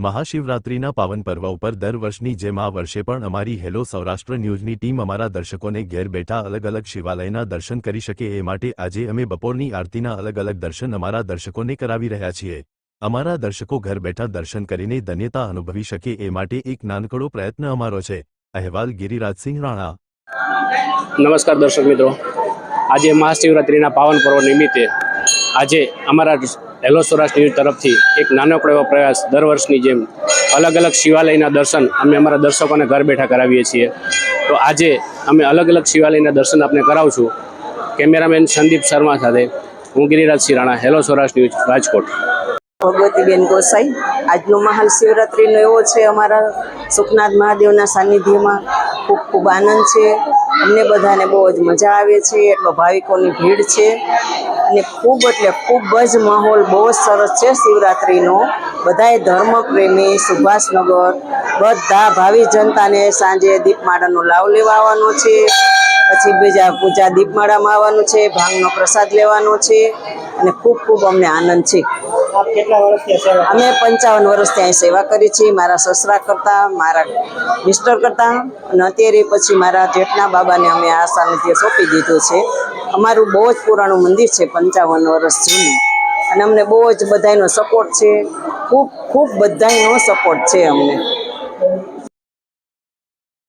મહાશિવરાત્રિના પાવન પર્વ ઉપર દર વર્ષની જેમ આ વર્ષે પણ અમારી હેલો સૌરાષ્ટ્ર ન્યૂઝની ટીમ અમારા દર્શકોને ઘેર બેઠા અલગ અલગ શિવાલયના દર્શન કરી શકે એ માટે આજે અમે બપોરની આરતીના અલગ અલગ દર્શન અમારા દર્શકોને કરાવી રહ્યા છીએ। અમારા દર્શકો ઘર બેઠા દર્શન કરીને ધન્યતા અનુભવી શકે એ માટે એક નાનકડો પ્રયત્ન અમારો છે। અહેવાલ ગિરિરાજસિંહ રાણા। નમસ્કાર દર્શક મિત્રો, આજે મહાશિવરાત્રિના પાવન પર્વ નિમિત્તે આજે અમારા હેલો સૌરાષ્ટ્ર ન્યૂઝ તરફથી એક નાનકડો એવો પ્રયાસ દર વર્ષની જેમ અલગ અલગ શિવાલયના દર્શન અમે અમારા દર્શકોને ઘર બેઠા કરાવીએ છીએ। તો આજે અમે અલગ અલગ શિવાલયના દર્શન આપને કરાવશું। કેમેરામેન સંદીપ શર્મા સાથે હું ગિરિરાજસિંહ રાણા, હેલો સૌરાષ્ટ્ર ન્યૂઝ, રાજકોટ। ભગવતીબેન ગોસાઈ। આજનો મહાશિવરાત્રિનો એવો છે, અમારા સુખનાથ મહાદેવના સાનિધ્યમાં ખૂબ ખૂબ આનંદ છે। અમને બધાને બહુ જ મજા આવે છે, એટલો ભાવિકોની ભીડ છે અને ખૂબ એટલે ખૂબ જ માહોલ બહુ જ સરસ છે શિવરાત્રિનો। બધાએ ધર્મપ્રેમી સુભાષનગર બધા ભાવિ જનતાને સાંજે દીપમાળાનો લાવ લેવા આવવાનો છે, પછી બીજા પૂજા દીપમાળામાં આવવાનું છે, ભાંગનો પ્રસાદ લેવાનો છે અને ખૂબ ખૂબ અમને આનંદ છે। અમે 55 વર્ષથી અહીં સેવા કરી છે, મારા સસરા કરતા, મારા મિસ્ટર કરતા અને અત્યારે પછી મારા જેઠના બાબાને અમે આ સાનિધ્ય સોંપી દીધું છે। અમારું બહુ જ પુરાણું મંદિર છે, 55 વર્ષ જૂનું, અને અમને બહુ જ બધાનો સપોર્ટ છે, ખૂબ ખૂબ બધાનો સપોર્ટ છે અમને।